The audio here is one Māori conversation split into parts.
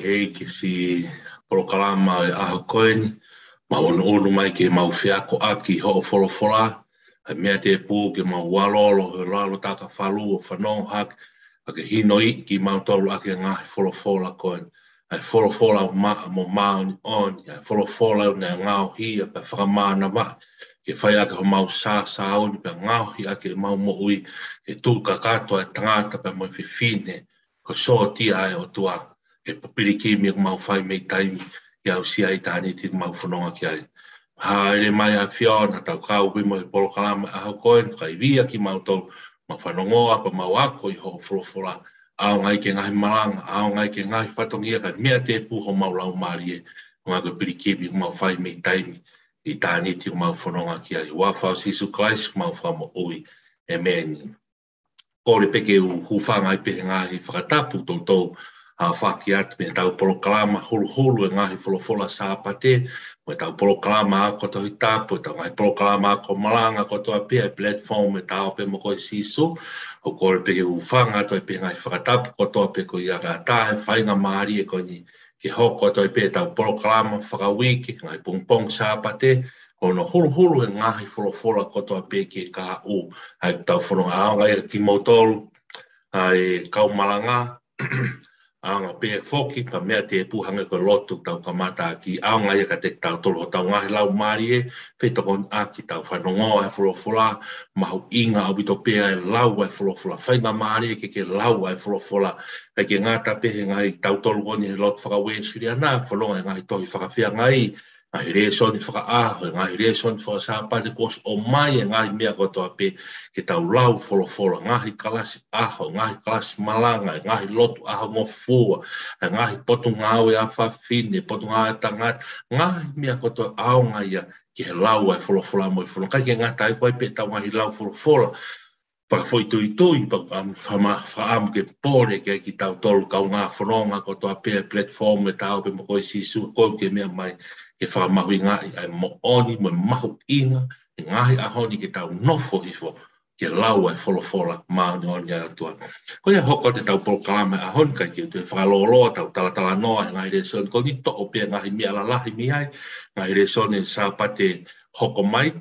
hei ki si polokalama e aha koeni, ma onu mai ke mau fiako aki ho folofola, ai mea te pū ke mau walolo, he lalo taka whalu o whanau hak, a ke hino I ki mau tolu aki ngahi folofola koeni. Ai folofola mo maoni oni, ai folofola ne ngau hia pe whakamana ma, ke whai ake ho mau sa oni pe ngau hia ake mau mo ui, ke tūka katoa e tangata pe mo whiwhine, ko soa tia ai o tua, ke papiri ki mi mau whai mei taimi, ki au sia I tāni ti mau whanonga ki ai. Haere mai a whiona, tau kau hui mo I polokalama a hau koen, kai via ki mau tau, ma whanongoa pa mau ako I ho folofola, ao ngai ke ngahi malanga, ao ngai ke ngahi whatongia, kai mea te puho mau lau marie, ngā ka piri ki mi mau whai mei taimi, I tāni ti mau whanonga ki ai. Wawhau Sisu Christ, mau whamo ui, e meni. Kore peke u hufanga I pehe ngahi whakatapu tōtou a whaki atu me tau polokalama hulu e ngahi folofola sāpate, me tau polokalama a koto I tāpu, tau ngahi polokalama a ko malanga koto a pia platform e tau pe mo koe sisu, o kore peke u whanga to e pehe ngahi whakatapu koto a pe ko I aga tae, whainga maari e ko ni ke hoko to e pehe tau polokalama whakawiki, ngahi pongpong sāpate, ono hulu e ngahi folofola koto a pe ke ka u, ai tau whanonga aonga I ki motolu, ai kaumalanga, aonga pe foki, pa mea te puhanga ko lotu tau kamata ki aonga I ka te tau tolo tau ngahi lau maari e, whetoko aki tau whanongoa e folofola, mahu inga au bito pea e lau e folofola, whainga maari e ke lau e folofola, kai ke ngata pehe ngai tau tolo koni he lotu whakawensiri ana, whanonga e ngahi tohi whakawhia ngai, ngahi reson I whakaaho, ngahi reson I whakasāpate kos o mai e ngahi mea kotoa pe ke tau lau folofola, ngahi kalasi aho, ngahi kalasi malanga, ngahi lotu aho mo fua, ngahi potu ngau e awhawhine, potu ngau e tangat, ngahi mea kotoa ao ngai ke he lau e folofola mo I whanonga, kai ke ngata e koe pe tau ngahi lau folofola, whakafoi tui, whaamu ke pore ke ki tau tolu kau ngā whanonga kotoa pe platform e tau pe mo koe sisu, koe ke mea mai, ke whakamahui ngai ai mo oni mo mahu inga e ngahi ahoni ke tau nofo hifo ke lau ai folofola mauni oni atua. Ko ia hoko te tau polokalama ahoni kai ke te whakaloloa tau talatala noa e ngahi reson ko ni to'o pia ngahi mi alalahi mi hai ngahi reson e sāpate hoko mai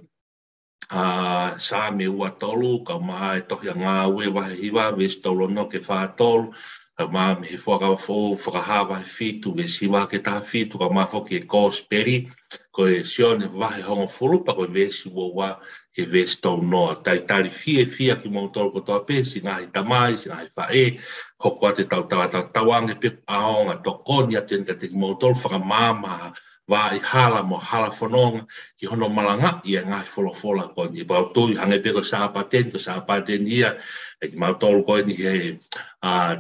sa me ua tolu ka maa e tohi a ngā ue wahe hiwa ves tolo no ke whātolu ka maa me he whakawhau whakahawa he fitu ves hiwa ke taha fitu ka maa whoki e kōsperi ko e sione wahe hongo furupa ko e vesi ua ke ves tolu noa tai tari fia ki mau tolu ko toa pesi ngahi tamai si ngahi whae hoko ate tau tawange pe aonga tokoni ate ka te mau tolu whakamama wa I hala mo hala whanonga ki hono malanga I ngahi folofola ko ni bau tui hange pe ko sāpaten ia e ki mau tolu ko ni he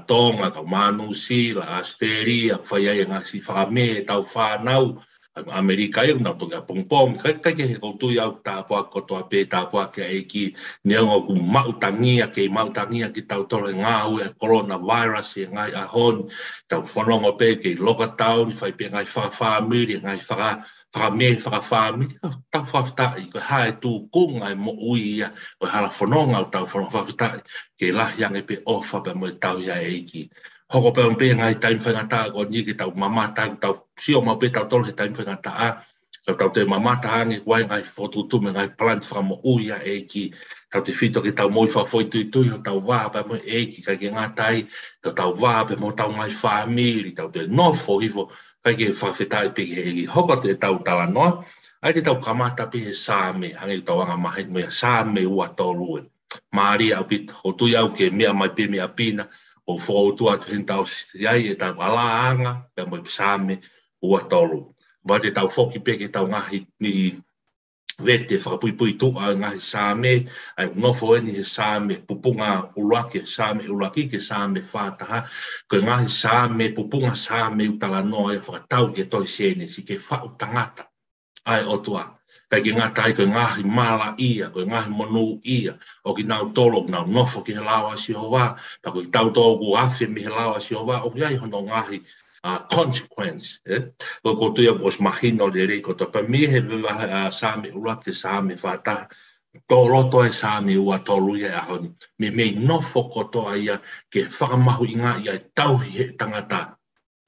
tonga ka manu si la asteria whai ai ngahi whakame tau whanau Amerika I una toga pongpong kai ke he koutu au tāpua kotoa pe tāpua ke e ki neongo ku mautangia ki tau tolo ngā ue coronavirus e ngai ahon tau whanongo pe ke lockdown whai pe ngai whakawhamiri ngai whakawhamiri tau whawhtai ko hae tū kunga e mo ui ia o hala whanonga tau whawhtai ke lahiange pe ofa pe mo tau ia e ki hoko pe on pe ngai taim whangata ko ni ki tau mamata tau sio mau pe tau tolo he taim whangata tau te mamata hangi wai ngai fotutume ngai plant whamo uia e ki tau te whito ki tau moi whawhoi tui ho tau wā pe mo e ki kai ke ngatai tau wā pe mo tau ngai whamiri tau te nofo hifo kai ke whawhetai pe ke e hoko te tau tala noa ai te tau kamata pe he sāme hangi tau anga mahi mea sāme ua tolu e maari au pit ho tui au ke mea mai pe mea pina o whautu atu hen tau siai e tau alaanga pe mo sāme ua tolu. Wa te tau whoki peke tau ngahi ni vete whakapuipui tu a ngahi sāme ai nofo eni he sāme pupunga ulaki sāme ulaki ke sāme whātaha ko ngahi sāme pupunga sāme utala noa e whakatau ke toi sene si ke whau tangata ai otua. Kai ki ngā tai ko ngahi mala ia, ko ngahi monu ia, o ki nau tolo, nau nofo ki he lawa si hoa, pa ko i tau tō ku awhi mi he lawa si hoa, o ki ai hono ngahi consequence. Ko tuia os mahino le rei, ko topa mi he sāme urate sāme whātaha, tō roto e sāme ua tolu ia e ahoni. Me mei nofo kotoa ia, ke whakamahu i ngā ia e tauhi he tangata.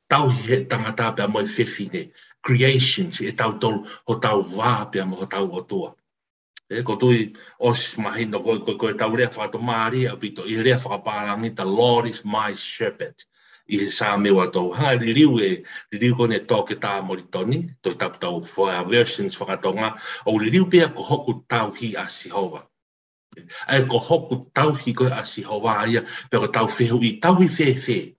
tau he tangata pe mo fefine creations e tau tolu ho tau wā pe mo ho tau o tua. E ko tui os mahino ko tau rea whakato maari au pito i rea whakaparangi the Lord is my shepherd. I he sā mewa tau hanga ririu kone tōke tā mori toni toi tau versions whakatonga o ririu pia ko hoku tau hi a Sihova. Ai ko hoku tau hi ko a Sihova ia pe ko tau whihu I tau hi whewhe.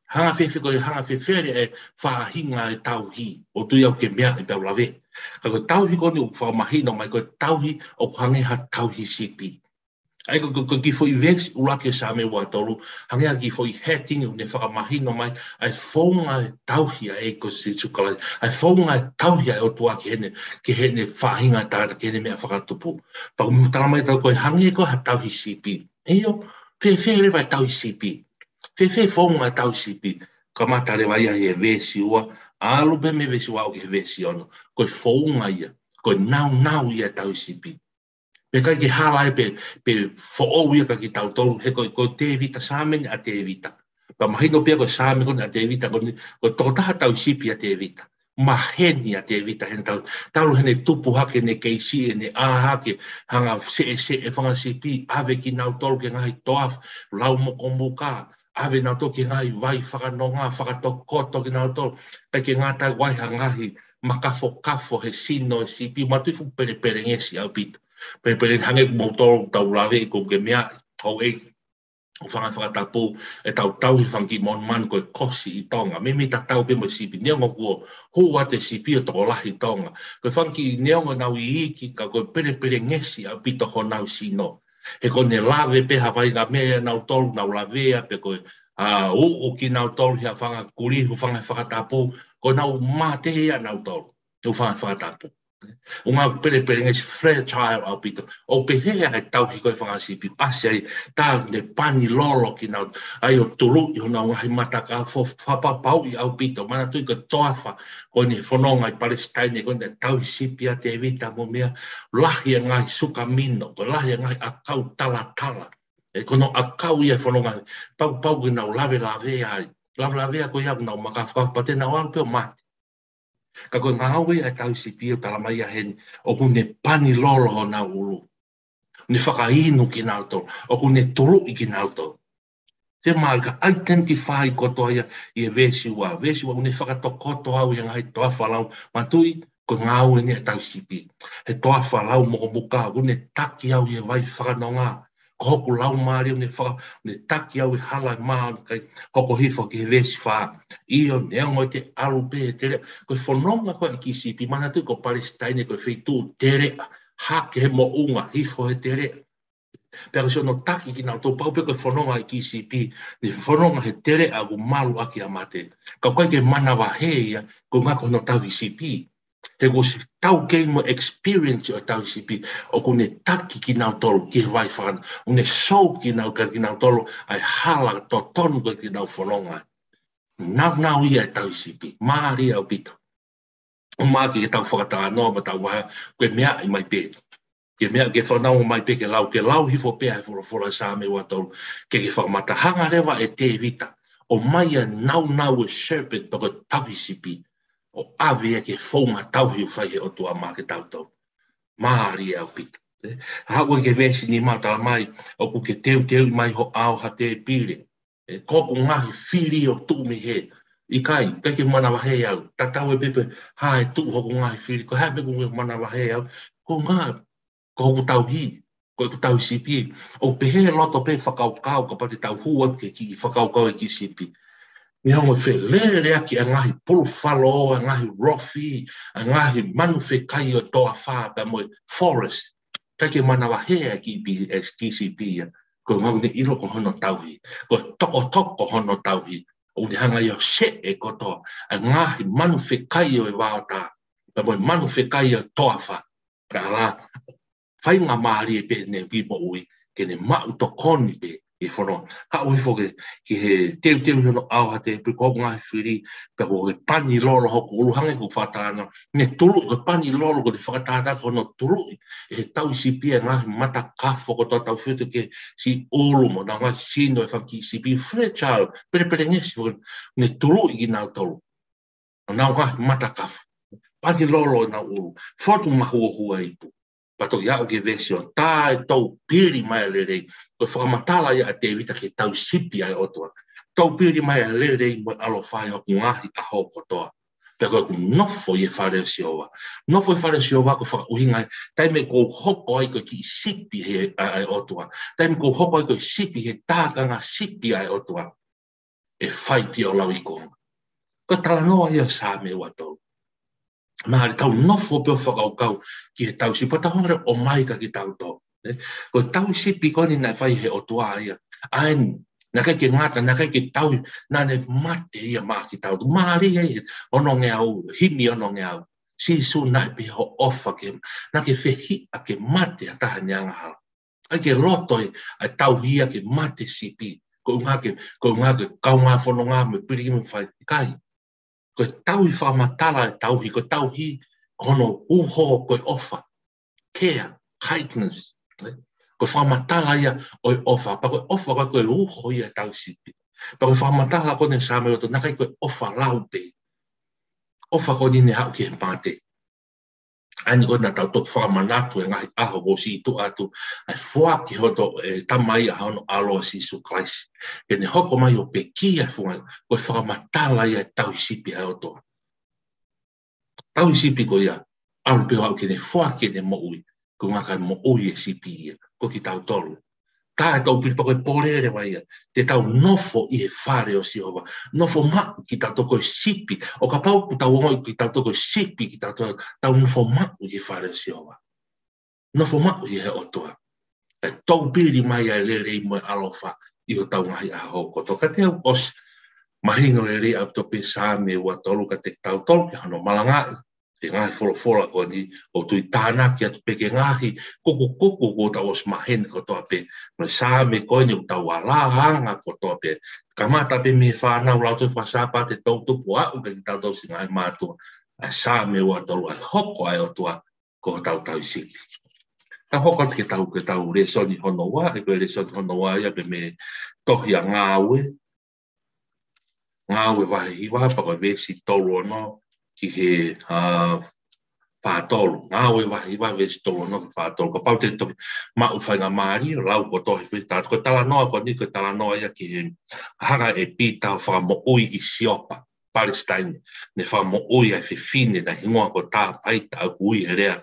Hanga whewhe ko hanga whewhere e whahinga e tau hi o tui au ke mea I pau lawe. Ka ko tauhi koni o whamahino mai ko tauhi o hangeha tauhi sipi. Ai ko kifo I vex ulake sa me watolu, hangea kifo I heting ne whakamahino mai, ai whaunga tauhi a eko si tukala, ai whaunga tauhi a o tua ki hene whahinga tāra ki hene mea whakatupu. Pako mutala mai tau koe hange ko ha tauhi sipi. Eio, whewhere vai tauhi sipi. Whewhere whaunga tauhi sipi. Ka matare vai a he vesi ua, alu pe me vesi ua o ki he vesi ono. Koe whaunga ia, koe nau ia tauhi sipi. Pe kai ki hala pe whaou ia ka ki tau tolu, he koe te vita sāmeni a te vita. Pa mahino pia koe sāmeni kone a te vita, koe tōtaha tau sipi a te vita. Maheni a te vita, hen tau hene tupu hake, ne keisi, ne āhake, hanga se e whanga sipi, ave ki nau tolu ke ngahi toaf, lau moko muka, ave nau tolu ke ngahi vai whakanonga, whakatokoto ki nau tolu, pe ke ngātai waiha ngahi, makafo he sino e sipi, matuifu pere ngesi au pita. Pere hange motor tau lawe ko ke mea o e o whakatapu e tau hi whangi mon man ko e kosi I tonga. Me tau pe mo sipi. Neonga kua hua te sipi o toko lahi tonga. Ko whangi neonga nau I iki ka ko pere ngesi au pita ho nau sino. He ko ne lawe pe hawai ka mea nau tolu nau lawea pe ko o ki nau tolu hia whanga kuri hu whakatapu ko nau mate hea nau tolu. Hu whakatapu. O ngā pere ngesi fragile au pito. O pehea he tau hi koe whangasipi pasi ai tā ne pani lolo ki nau ai o tulu I hona ngahi mataka whapapau I au pito. Mana tui ka toafa ko ni whanonga I Palestine ko ne tau hi sipi a te vita mo mea lahi a ngahi suka mino, ko lahi a ngahi akau tala. E kono akau ia whanonga pau ki nau lawe ai. Lawe ko iau nau makawhakapate nau au peo mati. Ka koe ngāwe ai tau sipi o talamai a heni, o kune pani lolo ho nau ulu. Ne whakainu ki nau tolu, o kune tulu I ki nau tolu. Te maa ka identify kotoa ia I e vesiwa. Vesiwa kune whakatokoto au I ngai toa whalau, matui ko ngāwe ni a tau sipi. He toa whalau moko muka, kune taki au I e vai whakanonga. Ko hoku lau maari ne taki au I hala maa kai hoko hifo ki he vesi whaa. Io neongo te alupe tere. Koe whanonga koe ki sipi, mana tu ko Palestine koe whitu tere, hake he mo unga, hifo he tere. Pero se no taki ki nau tō paupe koe whanonga ki sipi, ni whanonga he tere a ku malu aki a mate. Ka koe ke mana wahea, ko ngako no tau I sipi. He ko si tau kei mo experience o tau sipi, o kone taki ki nau tolu ki he vai whakana, o ne show ki nau tolu, ai hala to tonu koe ki nau whanonga. Nau ia tau sipi, maari au pito. O maaki ke tau whakatanga noa ma tau waha, koe mea I mai pe. Ke mea ke whanau mai pe ke lau hifo pea he whora sa me watolu, ke whakamata hanga rewa e te vita. O mai a nau e serpent pa koe tau sipi. O ave ke whaunga tauhi whai he o tua maa ke tau. Maari au pita. Haua ke vesi ni mātala mai, o ku ke teu mai ho au ha te pire. Koko ngahi whiri o tūmi he. I kai, peke mana wahe au. Tatau e pepe, hae tū hoko ngahi whiri. Ko hae pepe mana wahe au. Ko ngā, ko hoku tauhi. Ko ku tau sipi. O pehe loto pe whakaukau, ka pati tau hua ke ki whakaukau e ki sipi. Ni hongo whe lere aki a ngahi pulwhalo, a ngahi rofi, a ngahi manu whe kai o toa whaa pa moe forest. Take mana wahea ki sipi. Ko ngau ne iro ko hono tauhi. Ko toko hono tauhi. O ni hanga i o se e kotoa. A ngahi manu whe kai o e wāta. Pa moe manu whe kai o toa whaa. Ka la, whai ngā maari e pe ne wipo ui. Ke ne mau to koni pe. I whono, ui whoke ki he teu no au ha te priko ngai whiri, ka ko he pani lolo hoku uruhange ko whatana, ne tulu ko pani lolo ko te whakatana ko no tulu, he tau si pia ngahi mata kafo ko tau whitu ke si olu mo, na ngahi sino e whaki si pia fragile, pere ngesi, ne tulu i ki nau tolu, na ngahi mata kafo, pani lolo na ulu, whotu mahu hua i tu. Pato ia o ke vesio, tā e tau piri mai lerei, ko whakamatala ia te vita ke tau sipi ai otoa. Tau piri mai lerei mo alo whai o ku ngahi a ho kotoa. Pea koe ku nofo i e whare siowa. Nofo i whare siowa ko whakauhinga, taime ko hoko ai ko ki sipi he ai otoa. Taime ko hoko ai ko sipi he tākanga sipi ai otoa. E whai pia o lau i konga. Ko tala noa ia sā me watou. Mahari tau nofo peo whakaukau ki he tau si patahore o mai ka ki tau tō. Ko tau sipi koni nai whai he o tua ia. Aen, na kai ke ngata, na kai ke tau, na ne mate ia maa ki tau. Mahari hei, ono nge au, himi ono nge au. Si su nai pe ho ofa ke, na ke whehi a ke mate a taha nyanga hao. Ai ke rotoi a tau hia ke mate sipi. Ko unga ke kau ngā whono ngā me piri me whai kai. Ko tau i whamatala e tau hi, ko tau hi kono uho koe ofa. Care, kindness. Ko whamatala ia oi ofa. Pa koe ofa koe uho ia tau sipi. Pa koe whamatala kone sāme oto, nakai koe ofa laupe. Ofa kone ne hau ki he mate. Ani kona tau tō whamanatu e ngahi aho o si tu atu. Ai whuaki hoto e tamai a hono aloa Sisu Christ. E ne hoko mai o peki a whunga. Koe whakamatala ia tau sipi a otoa. Tau sipi ko ia. Aru peo au ki ne whuaki ne mo ui. Ko ngakai mo ui e sipi ia. Ko ki tau tolu. Tā e tau piripa koe pōrere wai ia. Te tau nofo i he whare o Siova. Nofo mau ki tau toko sipi. O ka pau ku tau ngoi ki tau toko sipi ki tau nofo mau i he whare o Siova. Nofo mau i he otoa. E tau piri mai a lerei mo alofa i o tau ngahi a hoko. Ka te au os mahingo lerei au tope sāme ua tolu ka te tau tolu ki hano malangai. E ngahi wholofola ko ni o tui tāna ki atu peke ngahi koko ko tau os mahene ko toa pe no sāme koe ni o tau alahanga ko toa pe kamata pe me whanau lau tui whasapa te tau tupu au ka ki tau si ngahi mātua a sāme ua tolu ai hoko ai o tua ko tau siki. Ka hoko ke tau resoni hono wā e koe resoni hono wā ia pe me tohi a ngāwe wahi hiwa pa koe vesi tolu ono ki he whātolu. Ngāwe wahi vesi tolu no ki whātolu. Ko pau te toki mau whainga maari, lau ko tohi whitara. Ko tala noa ko ni ko tala noa ia ki he hanga e pita whamo ui i Siopa, Palestine. Ne whamo ui ai whiwhine na hingoa ko tā paita au ui he rea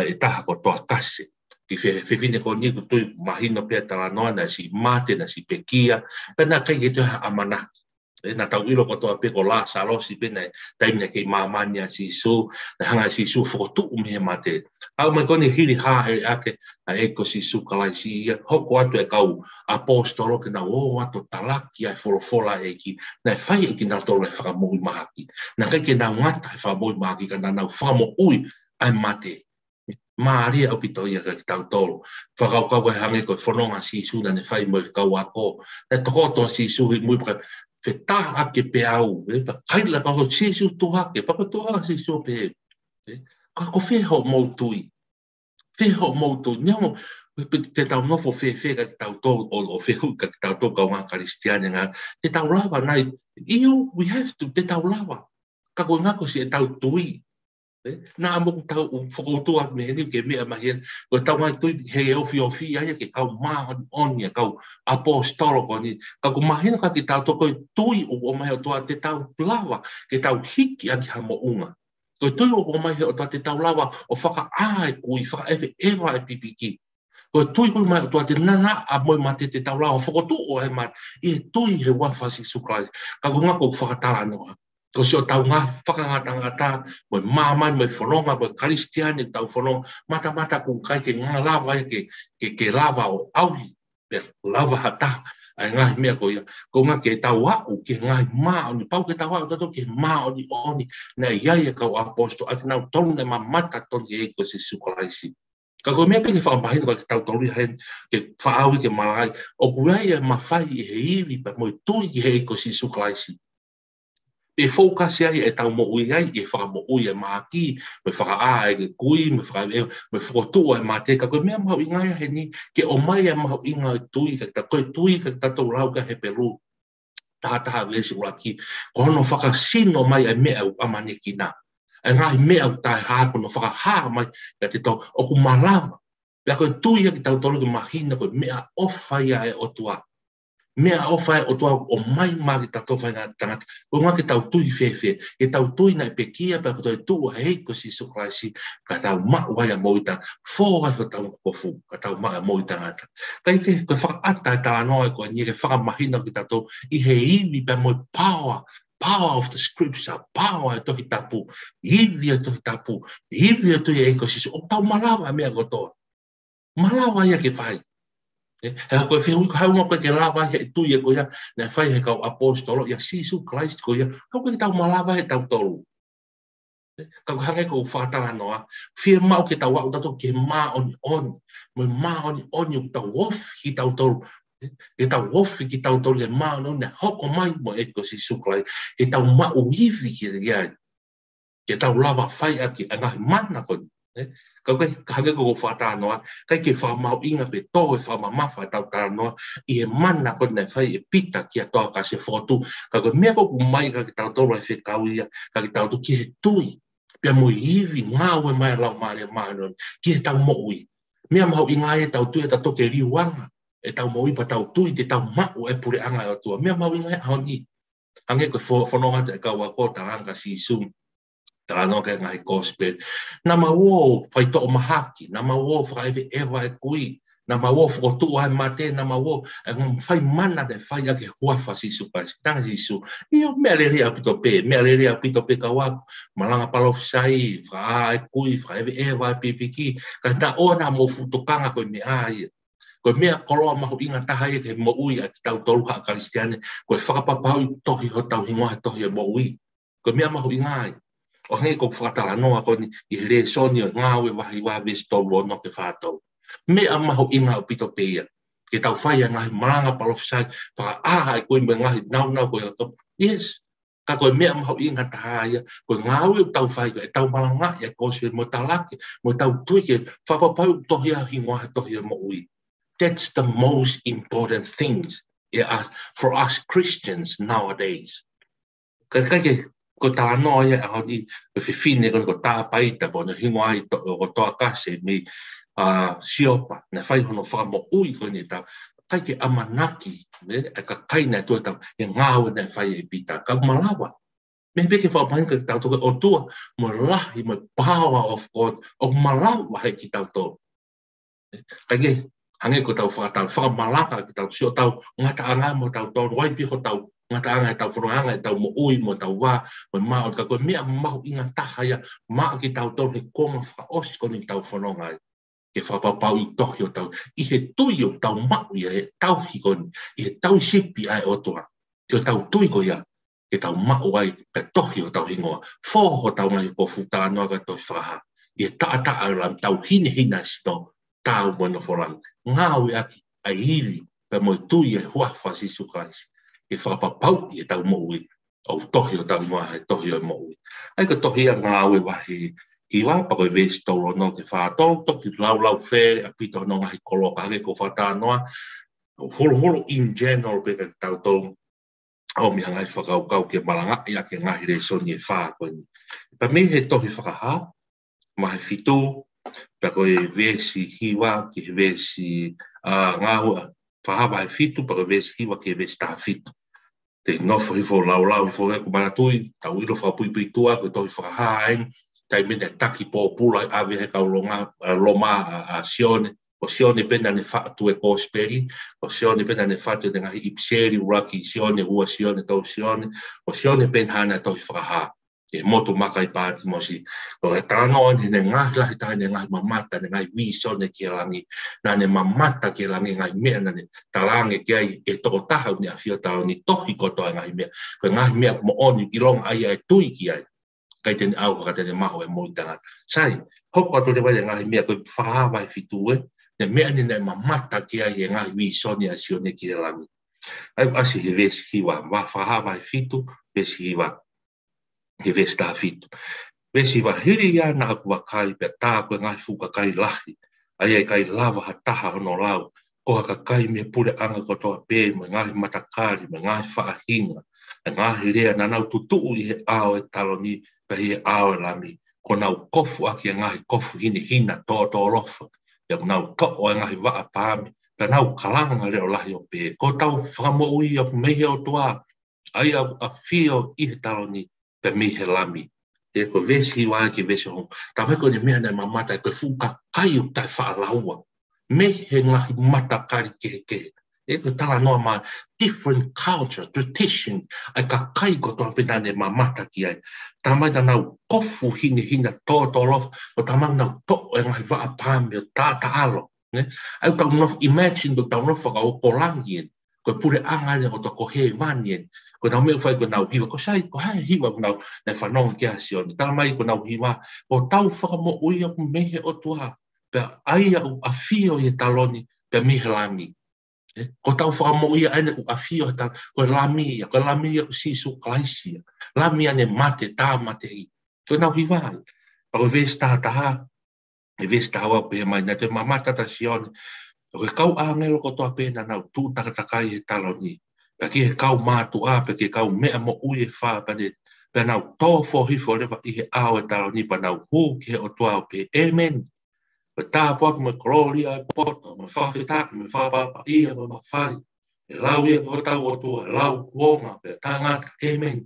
e taha ko toa kase. Ki whiwhine ko ni ko tui mahino pia tala noa na si mate na si pekia. Pena kai ke tuha amanaki. Na tau iro ko toa pe ko la salosi pe na taimina ke mamania Sisu na hanga Sisu fotu me mate au mai koni hiri ha e ake a eko Sisu kalai si hoko atu e kau apostolo ke na o atu talaki ai folofola e ki na fai e ki na tolo e whakamui mahaki na kai ke na ngata e whakamui mahaki ka na nau whamo ui ai mate Maria au pito ia ka tau tolo whakau e hange ko whanonga Sisu na ne fai mo i kau ako na tokoto Sisu i mui paka te tā ake pe au, kaila ka ho Sisu tu hake, papa tu hake Sisu pe, ka ko wheho mautui, niamo, te tau nofo whe ka te tau tō, o whehu ka te tau tō kau ngā karistiane ngā, te tau lawa nai, we have to, te tau lawa, ka ko ngako si e tau tui, nā moku tau whakoutua me heni ke mea mahien, ko tau ngai tui he ofi aia ke kau maa onia, kau apostolo ko ni, ka ko mahina ka ki tau toko tui o mai o toa te tau lawa, ke tau hiki aki hamo unga. Ko tui o mai o toa te tau lawa o whaka ae kui, whaka ewa e pipiki. Ko tui kui mai o toa te nana a moi mate te tau lawa, whakotu o he mat, i tui he wafa Sisu Christ, ka ko ngako whakatala noa. Ko si o tau ngā whakangatangata, moi māmai, moi whanonga, moi karistiane tau whanonga, mata kung kai ke ngā lava ke lava o auhi, pe lava hata, ai ngahi mea ko ia, ko ngā ke tau au, ke ngahi maa oni, pau ke tau au, tato ke maa oni, na iai e kau aposto, ati nau tonu ne mamata tonu ke eko Sisu Christ. Ka ko mea peke whakapahin ko ke tau tori hain ke whaawi ke malai. O kuai e mawhai I he iwi pa moi tui I he iko si suklaisi. E focus ai e tau mo ui ai e whaka mo ui e maki, me whaka a e ke kui, me whakatua e mate. Ka koe mea mahu ingai he ni ke o mai e mahu inga e tui ka ta koe tui ka tatou rau ka he peru. Taha vesi uraki. Ko hono whaka sino mai e mea u amane ki nā. E ngai mea u tai hāko no whaka hā mai ka te tau o ku malama. Pea koe tui ki tau tolu ki mahina koe mea ofai e o tua. Mea ofai o tua o mai magi tato whai ngā tangata. Ko ngā ke tau tui whewhe. E tau tui nai pekia pea koe tau hei ko si sukraisi ka tau mawai a moita. Fōgai ho tau kofu ka tau maa moita ngata. Kai ke koe whakaata e tā noa koe ni ke whakamahina ki tato I he iwi pea moi power. Power of the scripture, power e tohi tapu, iwi e tohi tapu, iwi e tohi ekosisu. O tau malawa mea kotoa. Malawa ia ke whai. He koe whiu haunga koe ke lawa he tui e koea, ne whai he kau apostolo, ia sisu Christ koea, hau koe tau malawa he tau tolu. Kau hange ko whātara noa, whia mau ke tau wau tato ke mā oni oni, moi mā oni oni u tau wofi tau tolu. E tau wofi ki tau tolu e mā no ne hoko mai mo e ko si suklai e tau mau iwi ki te ia ke tau lava whai aki a ngahi mana kon kau kai hage ko whata noa kai ke wha mau inga pe tō e wha mawha e tau tā noa I e mana kon ne whai e pita ki a toa ka se whotu kau mea ko mai ka ki tau tolu e whekau ia ka ki tau tu ki he tui pia mo iwi ngāu e mai lau maare māno ki he tau mo ui mea mau inga e tau tui e tau toke riwanga e tau mo ipa tau tui te tau mau e pure anga o tua. Mea mau ingai honi. Hange koe whanonga te kau a kō taranga si sum. Taranga ke ngai gospel. Na mawo whai tō mahaki. Na mawo whaive ewa e kui. Na mawo whakotu ai mate. Na mawo whai mana te whai ake huafa si su pasi. Tanga si su. Io mea rere a pito pe. Mea rere a pito pe kawaku. Malanga palof sai. Wha e kui. Whaive ewa e pipiki. Ka ta ona mo futokanga koe me aia. Koe mea koloa mahu inga taha e ke mo ui a tau tolu ka Kristiane. Koe whakapapau I tohi ho tau hingoa tohi e mo ui. Koe mea mahu inga ai. O hei ko whakatala noa koni I he re soni o ngāwe wahi wā vesi tolu o no ke whātau. Mea mahu inga o pito peia. Ke tau whaia ngahi maranga palofisai. Whaka aha e koe me ngahi nau koe o topu. Yes. Ka koe mea mahu inga taha ia. Koe ngāwe o tau whaia e tau malanga ia kōswe mo talake. Mo tau tuike. Whakapapau tohi a hingoa tohi e mo ui. That's the most important things for us Christians nowadays. Kai ko tā noa ia a honi e whiwhine ko tā paita po na hingo ai ko toa kase me siopa na whai hono whamo ui ko ni tā kai ke amanaki e ka kaina tua tau e ngāwe na whai e pita ka malawa. Me peke whapahinka ki tau toka o tua mo lahi mo power of God o malawa he ki tau tō. Kai hange ko tau whakamalaka ki tau sio tau ngata anga mo tau tau waipi ho tau ngata anga tau whuranga e tau mo ui mo tau wā mo mao ka koe mea mahu inga taha ia maa ki tau tau he konga whakaosi koni tau whanonga e ke whapapau I tohi o tau I he tui o tau mau ia e tau hikoni I he tau sipi ai o toa ke o tau tui ko ia ke tau mau ai pe tohi o tau hingoa fōho tau ngai ko futa noa ka toi whakaha I he taa lam tau hine hina sino tau mo no foran ngāwe aki a hiri pe moi tui e huafa si sukaisi e whakapapau I e tau mo ui au tohi o tau moa e tohi o mo ui ai ka tohi a ngāwe wahi I wā pa koe vesi tauro no te whātou toki lau where a pito no ngahi kolo ka hake ko whata noa holo in general pe ka tau tau au mi hangai whakau ke malanga I ake ngahi re soni e whā koe ni pa me he tohi whakaha mahe fitu pa koe vesi hiwa ki vesi ngāua whahawa e fitu pa koe vesi hiwa ki vesi tā fitu. Te nofo hifo lau hifo e ko maratui, tau ilo whapui tua koe tohi whakahaeng, tai mene taki pōpula ave he kau loma a sione, o sione pena ne whaatu e kōsperi, o sione pena ne whaatu e ngahi ipseri uraki sione, ua sione, tau sione, o sione pena hana tohi whakaha. E moto makai pāti mosi. Ko e tāno ni ne ngahi lahi tahi ne ngahi mamata, ne ngahi wisone ki langi, na ne mamata ki langi ngahi mea, na ne talange ki ai e toko tahau ni a whio tau ni tohi kotoa ngahi mea. Ko ngahi mea mo oni ki longa ai e tui ki ai. kai tene au ka tene maho e mo tanga sai hoko to le vai ngai mea ko fa vai fitu e ne mea ni ne mamata ki ai ngai wi soni a sione ki langi ai asi he ves hiwa va fa vai fitu ves hiwa he ves ta fitu ves hiwa hiri ya na ku kai pe ta ko ngai fu ka kai lahi ai kai lava ha taha no lau ko ka kai me pure anga ko to pe me ngai matakari me ngai fa hinga ngai rea na nau tutu i he ao e taloni pe he ao lami ko nau kofu aki ngai kofu hina to rofa ya nau to o ngai va apami pe nau kalanga leo lahi o pe ko tau whamo ui o mehe o toa ai a fio i he taloni pe mihe lami e ko vesi wa ki vesi hon ta me ko ni me na mamata ko fu ka kai u tai fa laua me he ngahi mata kari ke e ko tala no ma different culture tradition ai ka kai ko to pena ne mamata ki ai ta mai da nau kofu hina to lof o ta mang nau to e ngahi va pam ta alo ne ai ta no imagine do ta no fa ko kolangien ko pure anga ne ko to ko he vanien ko tau me fai ko nau hiwa ko sai ko hai hiwa ko nau na whanong kia sio ni tala mai ko nau hiwa o tau whakamo ui aku mehe o tua pe ai au a fio i taloni pe mihe lami ko tau whakamo ui aina ku a fio ko lami ko sisu klaisia lami ane mate tā mate i ko nau hiwa pa ko ves tā taha e ves tā wa pe mai na te mamata ta sio ni ko kau angelo ko toa pena nau tu takatai e taloni pe ki kau mātu a pe ki kau mea mo ui e wha pe nau tō fo lewa i he ao e taro ni pa nau hū ki he o tua o pe amen pe tā poak me gloria e poto me whawhetaki me whapapa ia me mawhai e lau ia ko tau o tua e lau kuonga pe tā ngata amen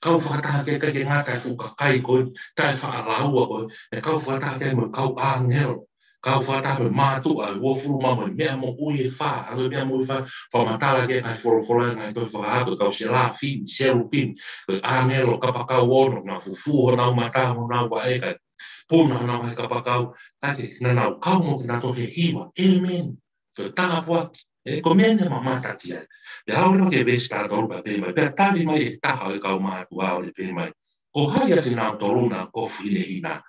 kau whakatake ke ngata e fuka kai koe tai whaalaua koe e kau whakatake me kau angelo kau whata me mātu a wofuru mama mea mo ui e wha, alo mea mo ui wha, whamatala ke ngai whorofora ngai toi whakahato, kau se la fim, seru pim, koi angelo kapakau ono, na fufu o nau mata o nau wa eka, puna nau hai kapakau, take na nau kau mo ki na toke hiwa, amen, koi taka puaki, e ko mea ne mamata tia, e aureo ke vesi tā toruka pēmai, pēr tāri mai e taha e kau mātu ao le pēmai, ko hai ati nau toruna kofu hine hina,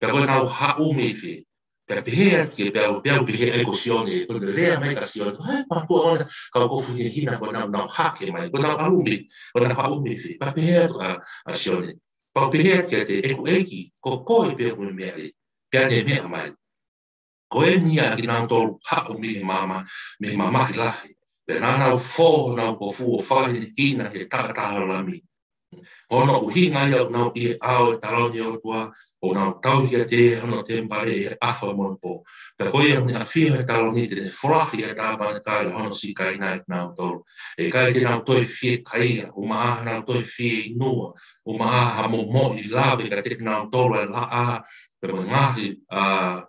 pēr koe nau haume whi, pe pehea ki pe pehea e ko sione ko le rea mai ka sione hai pa ko ona ka ko fu hina ko na hake mai ko na aumi ko na aumi fi pa pehea a sione pa pehea ke te e ko eki ko ko e pe ko me ai pe ne me mai ko e ni a ki na to ha o me mama ki lahi pe na fo na ko fu o fa hina he ta la mi ona u hinga ia na i ao taroni o tua o nā tauhia te hana te mpare e awha monpo. Pe koe a whia e talo ni te whrahi e tāpana kāre hana si kai nai nāu tolu. E kai te nāu toi whia kaia, o maa nāu toi whia i nua, o maa ha mo mo i lawe ka te nāu tolu e la a,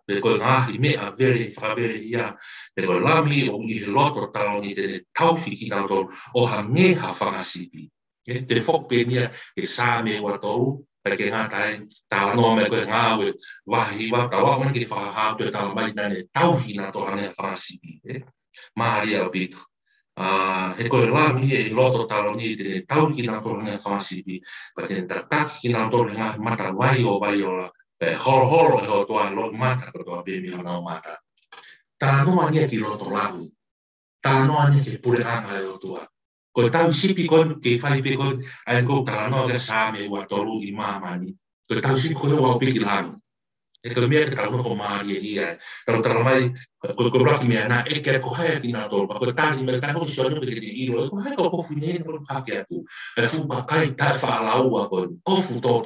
pe koe ngahi mea vere whabere ia, pe koe lami o i he loto talo ni te tauhi ki nāu tolu, o ha ngeha whakasipi. Te whokpenia e sāme wa tolu, ke ngā tai tā noa me koe ngā we wahi wa tā wā ki whakahau te tā mai nane tauhi nā toha nea whakasipi. Mahari au pitu. He koe lami e loto talo ni te tauhi nā toha nea whakasipi. Pa te tataki ki nā toha ngā mata wai o la. Pe horo e ho toa lo mata ko toa pēmi o nā mata. Tā noa nea ki loto lau. Tā noa nea ki pure anga e o toa. Ko tau sipi kon ke fai pe kon ai ko tala no ga same wa toru i mamani ko tau sipi ko wa pe kilan e ko me ka tau no mari e ia tala mai ko raki me na e ke ko hai ki na to ko tali me ka no so no ke i ro ko hai ko fu ne no pa ke tu e fu ba kai ta fa la u ko fu to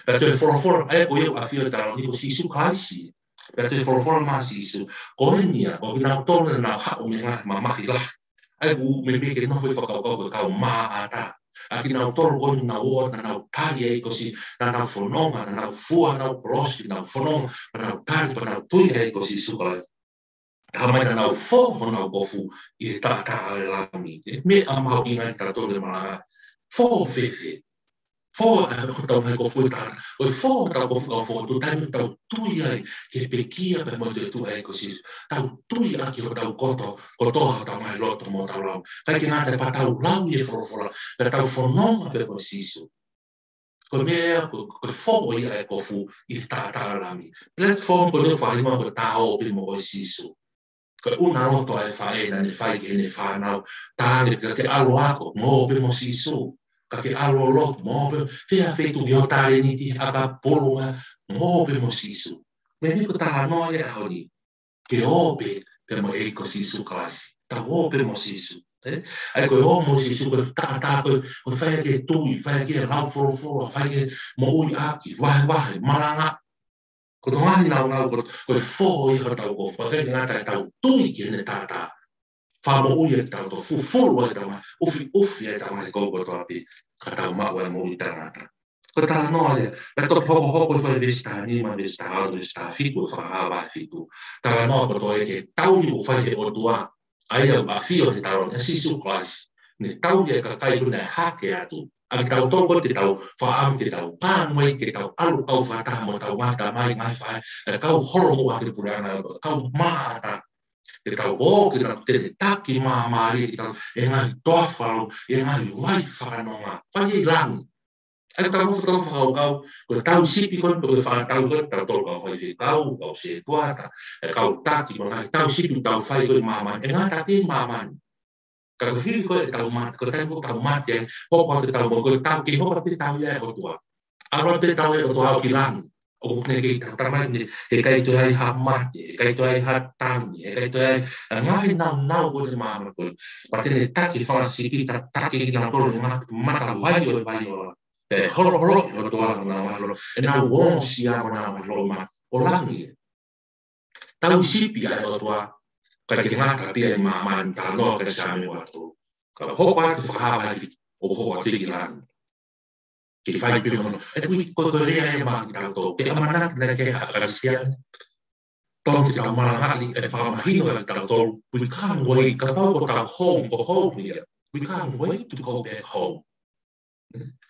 pe te for e ko a fio tala ni ko si su kai si pe te for ma si su ko ni ko na to na ha o me na mama ki la ai u me ke no foi whakau kau mā ata. A ki nau toro koni nau oa, na nau tari e kosi, na nau whanonga, na nau fua, nau prosi, nau whanonga, na nau tari, na nau tui e kosi sukalai. Tā mai na nau fō mo nau kofu i e tātā e lami. Me a mau ingai tātou le malanga. Fō whewhe. Fō a tau mai kofu i tāna. O fō tau kofu au fō, tu taimi tau tui ai, ke pekia pe mo te tu e kosi. Tau tui a ki ho tau koto, ko toha tau mai loto mo tau lau. Kai ki ngā te pa tau lau i e whorofora, pe tau whanonga pe mo sisu. ko mea ko fo ia ko fu I tata lami platform ko le fa ima ko tao pe mo sisu ko una roto ai fa na ne fai ke ne fa na ta ne ke alo ako mo pe mo sisu ka ke alo lo mo pe fe a fe tu yo tare ni ti aka polo mo pe mo sisu me ni ko ta no ia honi ke ope pe mo e ko sisu klasi ta ope mo sisu ai ko o mo sisu ko ta ko fai ke tu fai ke lau fo fai ke mo ui aki wai malanga ko no ai na ko fo I ka tau ko fa ke ngata tau tu ki ne ta fa mo ui e tau to fu lo e tau ufi e tau ko to api ka tau ma wa mo I ta ngata ko ta no ai pe to po fa vista ni ma vista fitu fa ba fitu ta no ko to e ke tau I fa ke o tua ai a fio te tau ne sisu class ne tau e ka kai kuna hake atu a tau tongo te tau whaam te tau pānui te tau alu kau whata mo tau mata mai whai kau horo mo ake purana kau maata te tau o te taki maamari te tau e ngai toa whalo e ngai wai whanonga whai langi ai tau mo tau whakau ko tau sipi kon ko whakatau ko tau tau kau whai se kau se tuata kau taki mo ngai tau sipi tau whai ko maman e ngai taki maman kalau hiri ko tau mat ko tau mat ya ko te tau mo ko tau ki ho te tau ya ko tua aro te tau ya ko tua kilang o ne ke tama ni e kai to ai ha mat e kai to ai ha tam e kai to ai ngai na ko te ma ko pa te ta ki fa si ki ta ki na to ma ta vai yo holo ko tua na ma holo e na wo si a na ma holo ma o langi tau sipi ai ko tua ka ke ngata pia I mamanta no ka same watu ka hoko atu whahapa I o hoko atu ki lan ke whai pio no e kui ko rea e maa ki tauto ke amana na ke Kristian tonu ki tau marangari e whamahino ki tauto we can't wait ka tau ko tau home ko home here we can't wait to go back home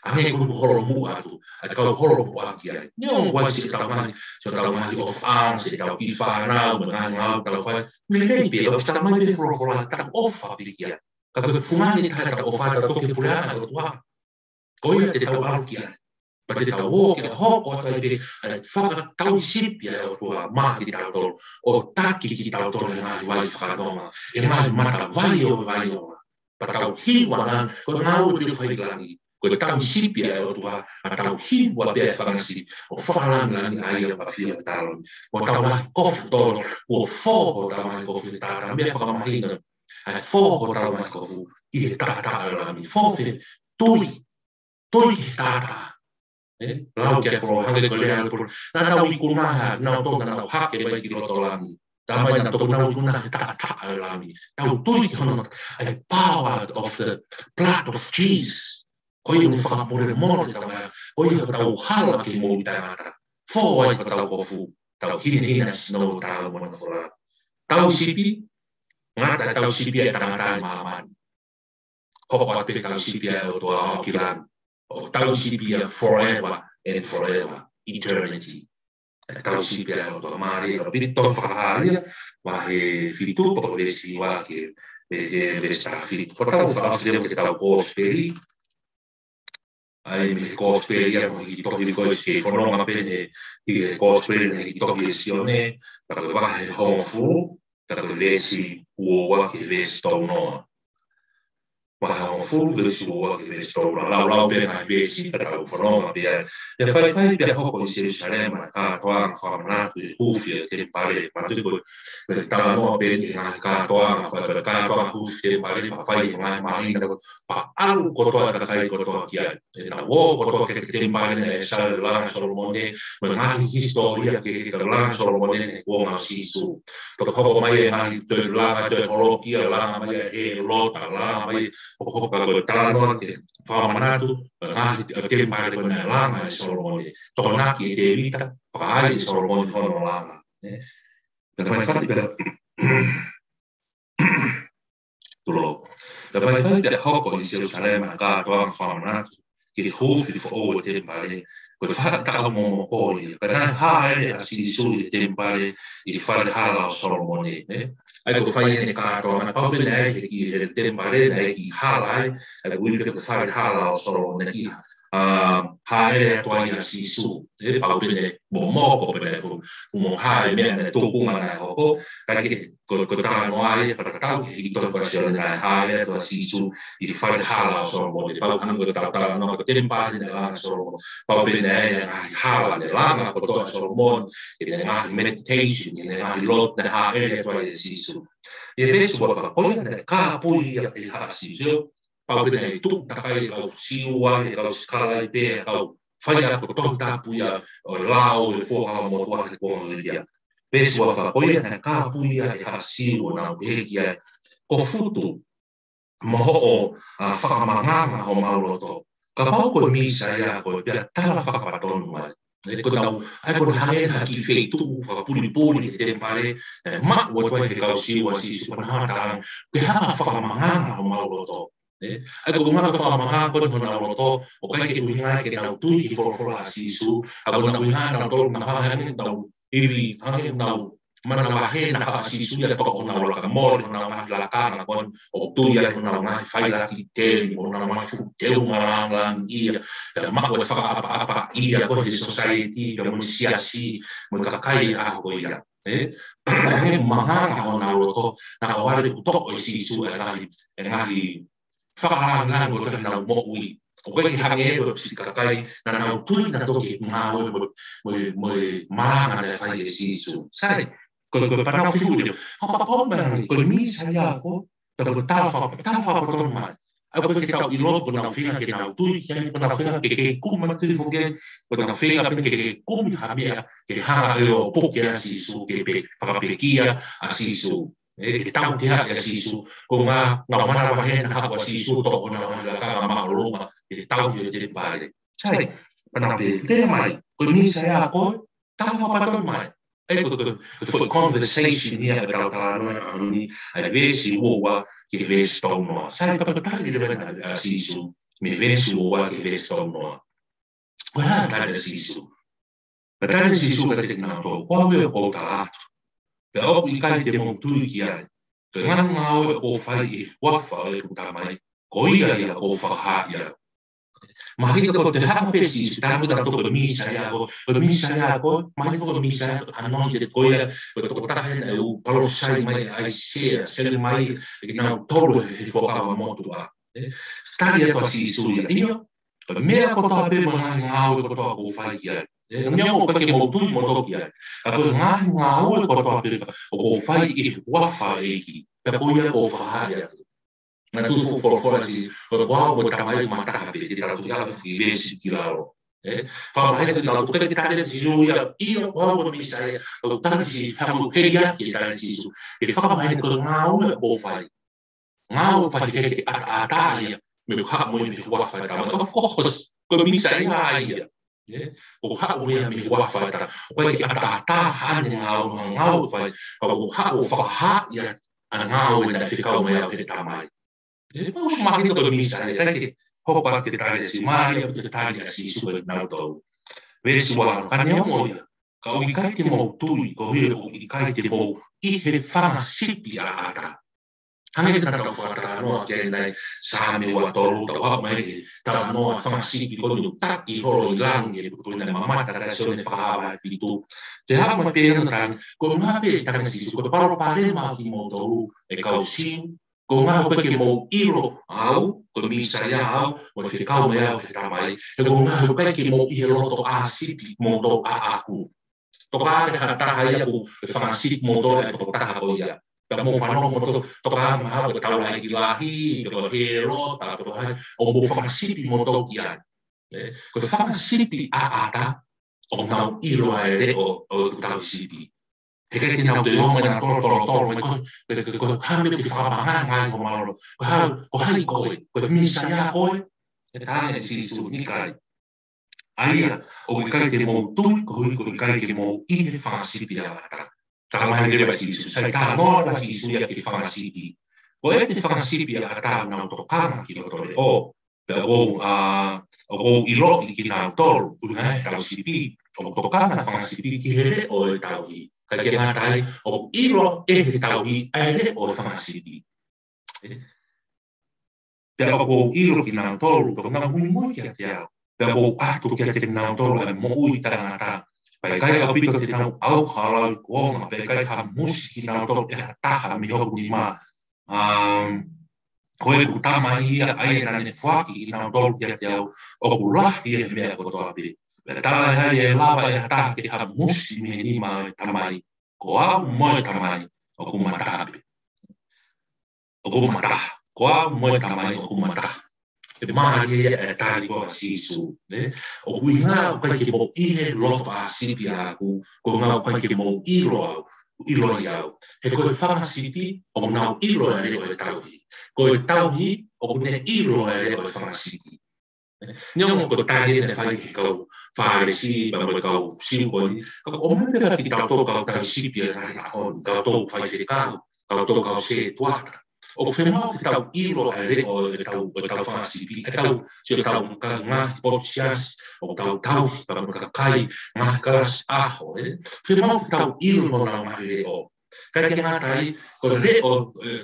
ange ko horo mu atu a kau horo mu aki ai nyong wai si tau mahi so tau mahi of arms si tau I whanau ngau tau whai me nei pe o sta mai pe horo ta ofa pikia ka ko fumani ta ta ofa ta to ke pulana ko tua ko ia te tau alkia pa te tau o ke ho ko ta te whaka tau sipia o tua mahi tau to o taki ki tau to ngai wai whanonga e mai mata vai o pa tau hiwana ko ngau te whai langi ko tau sipi ai o tua a tau hiwa pe whangasi o whakalanga ni ai a whia talon o tau mai kofu tolo o fōko tau mai kofu te tāra mea whakamahina ai fōko tau mai kofu I he tāta rami fōwhi tui ki tāta lau kia koro hange ko lea nā tau I kunaha nā tōna nau hake mai ki roto rami tā mai nā tō nau kunaha tāta rami tau tui ki hono ai power of the blood of Jesus ko I ni whakapore moro tau ea, ko I tau hala ki mo I tangata. Fō ai ko tau kofu, tau hina sino tau mana kora. Tau sipi, ngata tau sipi ai tangata I maman. Hoko ate tau sipi ai o toa hokilan. O tau sipi ai forever and forever, eternity. Tau sipi ai o toa maari, o pito whakaharia, wahe fitu, poko resi wake, vesta fitu. Ko tau whakasirem ke tau kōsperi, ai me cosplay ia mo I toki ko se fononga pene I cosplay ne I toki sione para que baje home fu para que vesi uoa che vesi tono baje home fu vesi uoa che vesi tono la pena vesi para que fononga pia e fai pia hoko I Jerusalem ka toa famanato I hufi te pare ma tu per tala no pene ka toa para ka toa hufi pare pa fai mai pa alu ko toa ka kai ko toa kia na wo ko toa ke te mbane e sa la Solomone me ngai historia ke la Solomone ko ma sisu to ko mai ngai te la te holokia la mai e lota la mai ko ka ko tala no ke fa manatu ngai te mbane ko na la mai Solomone to na ki te vita pa ai Solomone hono la ne fai fatti per tulo da fai fatti hoko I Jerusalem ka toa whamanatu ki hofi fo o te pare ko fa ta mo ko I kana ha e a si suli te pare I fa hala Solomone ai ko fai ne ka to na pa pele ai ki te pare nei ki hala ai wi ko fa hala Solomone ki hae toa ia sisu e pau pene momoko pene mo hae me na tuku mana hoko kaki ko tala no ai para tau i to ko se na hae toa sisu i fai hala so mo de pau hanu ko tala no ko tempa ni la so pau pene ai hala le langa ko to so mo i na meditation i na lot na hae toa sisu e vesu wa ko na ka pui ia i ha sisu pau pene tu takai au siua e au skala i pe au whai ako tohu tāpu ia o lao e whoha mo tua he kōno i ia. Pēsu a whakoia na kāpu ia e ha siua nā uheki ai. Ko futu moho o whakamanganga ho mauroto. Ka pau koe misa ia koe pia tala whakapatonu mai. E ko tau, ai ko hangena ki whei tuku whakapuri-puri e tempare, ma ua koe he kau siua si su panahata, ke hanga whakamanganga ho mauroto. Ai ko ngā whakamanga koe hona roto, o kai ke uhinga ke nau tui i whorofora sisu, a ko nau uhinga nau tolu na hangene nau iwi hangene nau mana wahe na ha sisu ia toko nau laka mori hona ngahi lalakana kon, o tui ia hona ngahi whailaki teri, hona ngahi futeu maranglang ia, ma koe whakaapa ia koe he society, ka mui siasi, mui kakai a koe ia. He manganga hona roto, na kawari kutoko i sisu e ngahi whakahangang o te nau mo'ui. O kai hange o psikakai na nau tui na toki ngāo mo maranga na whai e sisu. Sai, ko panau whiuri, hapapau mehani, ko mi sai ako, ko tāla whapatonu mai. Ai ko ke tau i loto ko nau whinga ke nau tui, ke nau whinga ke kuma tui hoke, ko nau whinga pene ke kumi hamea, ke hanga e o poke a sisu, ke whakapekia a sisu. E tau te hake a sisu, ko ngā mana wahe na hako a sisu, toko na wahe la ka ma ronga, e tau te te pare. Sai, pana pe, te mai, ko ni sai a koe, tau hapaton mai. E ko conversation here, e tau tāna ni, ai vesi ua, ke vesi tau noa. Sai, ka tari le vena a sisu, me vesi ua ke vesi tau noa. Ko hea tari a sisu. Ka tari a sisu ka te ngā tō, kua ue o ta atu. Te opu i kai te mong tui ki ai. Te ngana ngāo e o whai i wafa o e kutamai, ko ia ia o whakaha ia. Mahita ko te hapa pesi, si tāmu tā toko misa ia ko, o misa ia ko, mahita ko misa ia ko, anong te koia, ko toko tahena e u palosai mai ai sere mai, e nau tolu e whakawa motua. Stari ato si isuia, iyo, ko mea ko toa pe mo ngāo e ko toa ko whai ia. Ngia o kake mo tui mo toki ai. A koe ngāhi ngā oe ko toa pere o ko whai i wafa eiki. Pea koia o whahari atu. Ngā tū whorofora si, o wau mo tamai mataha pe, te tatu ia whi resi ki laro. Whamahe te lau tukare te tātere si ia, ia wau mo misa ia, o tāne si hamu keri aki e tāne si isu. E whamahe ko ngā oe o whai. Ngā oe whai kere ata ia, me wha mo i me wafa e tāma. Of course, ko misa ia ia. O hao mea me wafa tara, o kai ki ata hane ngāo whai, o hao whakaha ia a ngāo e na whikau mea o te tamai. O mahina ko misa e, kai ke hopa te tari si maari o te tari si suka nau tau. Vesu wano, ka nea mo ia, ka o i kai te mou tui, ko hea o i kai te mou i he whamasipi a ata. Hange ka tau whakatara noa kia nei sāme ua toru tau hau mai he tau noa whamasipi konu taki horo i langi e putu nei mamata kai sone whakawa e pitu. Te hau mai pēna rang, ko ngā pē tanga sisu, ko te paro pare mā ki mō toru e kau siu, ko ngā hope ke mō iro au, ko misa ia au, mo te kau mai au he tamai, e ko ngā hope ke mō i roto a sipi mō tō a aku. Toko āre ha taha ia ku e whamasipi mō tō e toko taha ko ia. Ka mo whanau mo to ka maha ko tau ai ki lahi, ko hero, ta to hai o mo whamasipi mo tau ki ai. Ko whamasipi a ata o nau iro ai re o tau sipi. He kai te nau te rongo na toro mai ko hame ki whamanga ngai ko mauro. Ko hai koe, ko misa ia koe, e tāne si su ni kai. Aia, o i kai te mō tui, ko i kai te mō i he whamasipi a ata. Tamahe rewa sisu, sai tā noa la sisu ia ki whangasipi. Ko e te whangasipi a tā nau tokanga ki rotore o, pia o i roti ki nau toru, unai tau sipi, o tokanga whangasipi ki here o e tau hi. Kai ke ngātai, o i ro e he tau hi, aere o whangasipi. Pia o i ro ki nau toru, toko ngā hui mui ki a te au. pe mo atu ki te nau tolo e mo ui tangata. Pai kai au pito te nau au halau kuonga, pe kai ha musiki nau tolo e taha mi hoku ni ma. Koe ku tama ia ai na ne whaki i nau tolo ki te au o ku lahi e mea kotoa pe. Pe tala hai e lava e taha ki ha musi me ni ma e tamai. Ko au moe tamai o ku mataha pe. O ku mataha. Ko au moe tamai o ku mataha. Te maari e tāri ko a sisu. O kui ngā o kai ke mo ihe loto a sipi aku, ko ngā o kai ke mo ilo au, ilo i au. He koe whamasipi o ngā ilo e reo e tauhi. Koe tauhi o ne ilo e reo e whamasipi. Nyongo ko tāri e whai ke kau whare si, pa mo kau siu koi, o mwere ka ki tau tō kau tau sipi e rai ahon, kau tō whai te kau tō kau se tuata. O whenau ki tau ilo e reo e tau whanasipi, e tau si o tau ngahi potsias, o tau tau, pa mo kai, ngahi karas aho, whenau ki tau ilo na ngahi reo. Kai ke ngatai, ko reo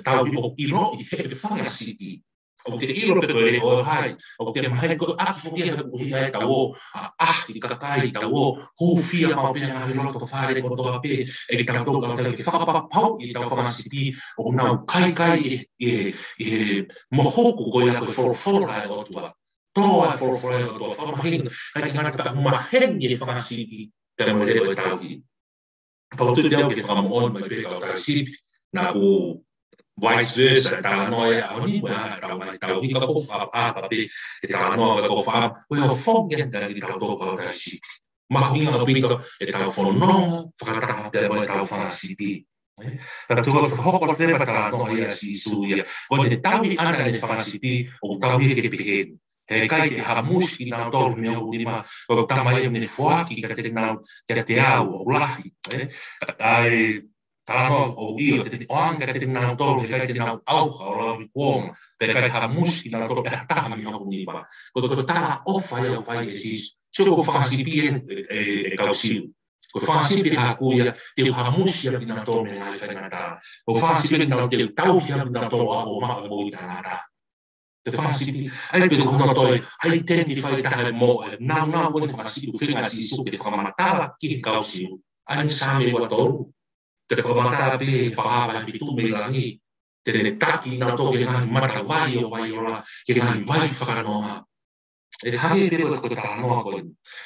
tau ilo i he whanasipi. O te ilo pe koe reo hai, o te mahe ko aku ki ha kuhi e tau o i kakai, tau o hufia mau pia ngahi loto whare ko toa pe, e ki tau tō kau te whakapapau i tau whanasipi, o nau kai e mohoko koe a koe whorofora e otua. Toa e whorofora e otua, whamahina, kai ki ngata maheni e whanasipi, kai mo reo e tau ki. Pau tu te au ke whamaon mai pe kau tau sipi, na o vice versa, tala noa e aoni, tau hi ka ko whaapa pe, e tala noa ka ko whaapa, koe o whongen ka ki tau tō kau tau sipi. Mahuinga o pito e tau whanonga, whakataha te mo e tau whanasipi. Tata tua hoko te pata no ia si suia. Ko te tawi ana le whanasipi o tawi ke pehen. He kai te hamus i nā tolu me o lima, ko tamai me whaki ka te nau te au o lahi. Ai tano o io te oanga te nau tolu, he kai te nau auha o lawi kuonga, pe kai hamus i nā tolu e taha me o lima. Ko tara ofa ia o whai e si, sio ko whanasipi e kausiu. Ko whanasipi a kuia, te hamusi a tina tō me ngai whaingata. Ko whanasipi nau te tauhi a tina tō a o maa mo i tangata. Te whanasipi, ai pe kona toi, ai teni whai taha mo, nau kone whanasipi whenga si su, te whamatala ki he kausiu. Ai sāme ua tōru. Te whamatala pe he whahapa he tu me langi. Te ne taki nau tō ke ngai mata vai o vai ora, ke ngai vai whakanoa. E hake te koe tala noa koe.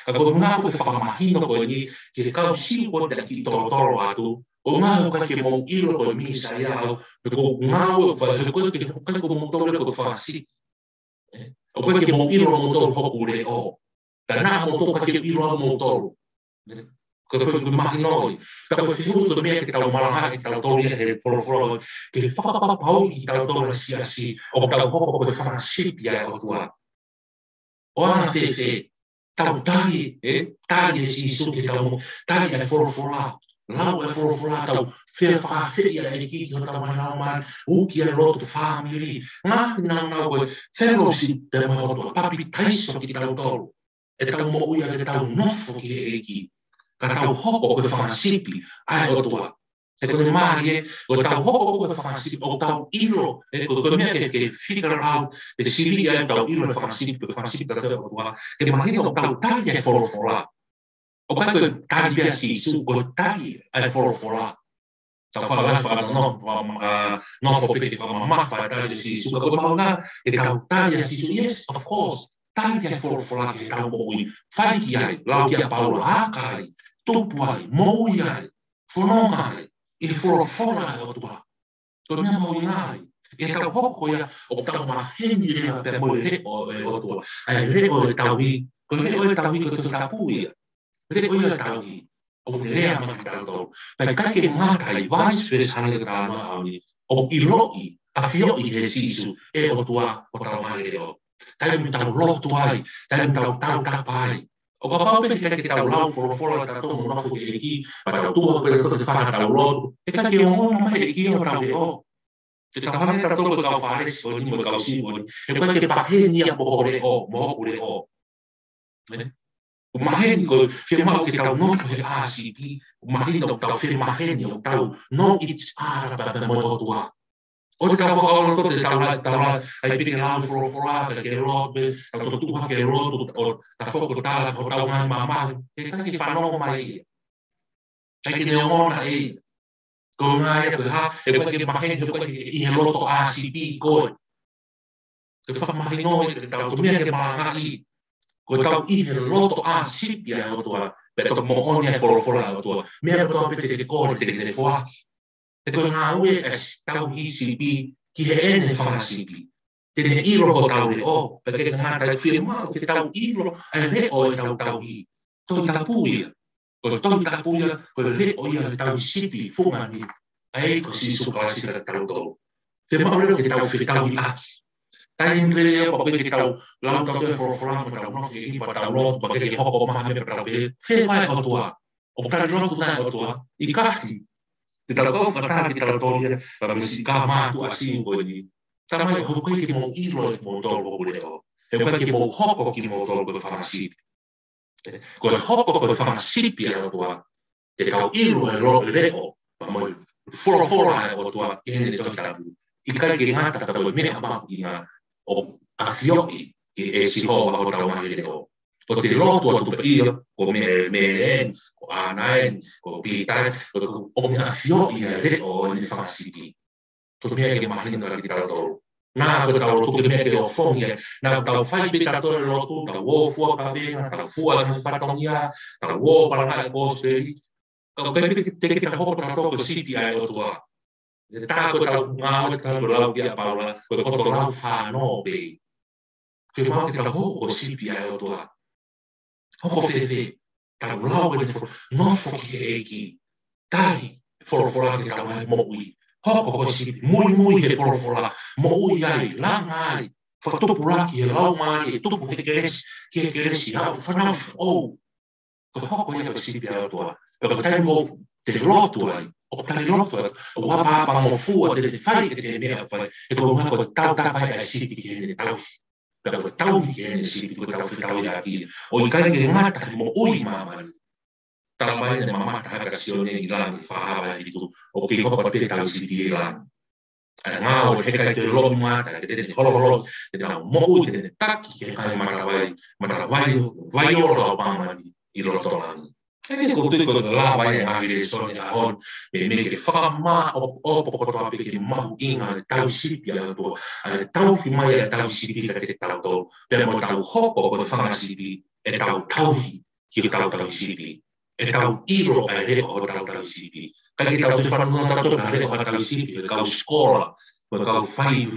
Ka koe ngā koe whakamahino koe ni, ki te kau siu koe te ki toro atu, o ngā koe ke mō iro koe misa i au, pe koe ngā koe ke hokai koe mō toro koe whakasi. O koe ke mō iro mō toro hoku re o. Ka nā mō toro ka ke iro mō toro. Ka koe koe mahinoi. Ka koe whihuru koe mea ke tau maranga ke tau toro he whoroforo, ke whakapapau ki tau toro si, o tau hoko koe whakasipi ai o tua. O ana te tau tari, tari e si su ke tau, tari e whorofora, lau e whorofora tau, whea whakawhia e ki o tau manau man, uki e roto whamiri, ngā nau koe, fellowship te mo roto, papi taiso ki tau tolu, e tau mo uia ke tau nofo ki e ki, ka tau hoko koe whakasipi, ai o tua. E koe maari e, o tau hoko koe whakasipi, o tau ilo, koe mea ke figure out, te siri e tau ilo e whakasipi, ka te o tua, ke mahina o tau tari e whorofora. O kai koe tari pia si su, koe tari e whorofora. Tau whakalai whakana no whopete whamamafa e tari e si su, ka koe maunga, ke tau tari e si su, yes, of course, tari e whorofora ke tau mōi, whaiki ai, lau kia paula hakai, tupu ai, mōi ai, whanonga ai, i whorofora e o tua. Ko mea mau i ngai. E tau hoko ia o tau maheni rea pe mo reo e o tua. Ai reo e tau hi. Ko reo e tau hi ko te tapu ia. Reo e tau hi. O te rea maki tau tau. Pai kai ke ngātai vice versa hane ka tāma au ni. O iloi, a whioi he sisu e o tua o tau mai reo. Tai mi tau lotu ai. Tai mi tau tapai. O ka pape ke tau lau whorofora ka tō monofo ke ki, pa tau tua pe te whaka tau lotu, e ka ke o mōna mai e ki o tau e o. Te tau hane ka tō kau whares, o ni mo kau si o ni, e koe ke paheni a moho re o. O maheni ko, whi mau ke tau nofo he ACP, o maheni o tau whi maheni o tau, no it's ara pa mo o tua. O te tau whakaolo te tau lai, ai piki lau wholofola, ke lope, tau to tuha ke loto, o ta whoko tala, o tau ngai mamahi, e taki whanonga mai ia. Tai ki ne ongona e, ko ngai e ha, e koe ke maheni, e koe i he loto ACP koe. Ke whakamahi no e tau to mea ke malangai, ko tau i he loto ACP a o tua, pe to mo oni e wholofola o tua, mea ko tau pete ke kore te ke whaki. E koe ngā ue e tau ECP, ki he ene whakasipi. Tene iro ho tau re o, pe ke ngā tai whia mau, ke tau iro, e re o e tau i. Toi tau puia. Ko toi tau puia, ko re o ia tau sipi, fungani. Ai ko si sukalasi ka tau tau. Te maureo ke tau whi tau i aki. Tai nre e pa ke tau, lau tau te whoroframa tau no, ke ipa tau lotu, pa ke hoko maha me tau e, whe mai o tua. O tari lotu nai o tua, i kahti. Te tau kau whakatari ki tau toria, pa mesi ka mātu a siu koe ni. Tamai ho koe ki mo iro e mo tolo ko leo. E koe ki mo hoko ki mo tolo ko whamasipi. Koe hoko ko whamasipi a tua, te kau iro e lo leo, pa mo whora e o tua, e hene toki tapu. I kai ki ngata tata koe mea mau i ngā o awhioi ki e si hoa o tau mahi leo. Ko te lotu atu pa ia, ko me en, ko anaen, ko pitai, o me awhioi e leo ni whamasipi. Ko mea ke mahinga ki tau tolu. Nā ko tau rotu ke mea ke o whongia, nā tau whai pe tau tolu rotu, tau wō fua ka venga, tau fua ka whatongia, tau wō paranga e kōsperi. Kau kai te ke tau hoko tau toko sipi ai o tua. Tā ko tau ngā oe tau lau ki a paula, ko koto lau whānō pe. Ke mau ke tau hoko sipi ai o tua. Hoko whewhe, tau lau e nofo ki e ki. Tari, whorofora ke tau ai mo ui. Hoko ko sipi, mui he whorofora, mo ui ai, langa ai. Whatupu raki e lau mai, e tupu he keresi, au, whanau, ou. Ko hoko ia ko sipi ai o tua. Pero tai mo te lotu ai, o tai lotu ai, o wapapa mo fua, te whai ke te mea whai, e ko ngā ko tau tapai ai sipi ki hene tau. Pero ko tau ki hene sipi, ko tau whitau ia ki. O i kai ke ngata mo ui mamani. Tamai ne mamata haka sione i langi whahawa i tu, o ki hoko te tau sipi i langi. Ngā o he kai te lobi mata, ke te hololo, ke tau mo ui te taki ke kai matawai, vai ora o mamani i roto langi. E ko tui ko te lawai e ngāwire soni a hon, me ke whakamā o pokotoa pe ke mahu inga le tau sipi a to, tau ki mai e tau sipi ka te tau tau, pe mo tau hoko o te whangasipi e tau tauhi ki tau sipi. E tau iro e reko o tau sipi. Kai ki tau te whanua tau ka reko o tau sipi, e kau skola, mo kau whai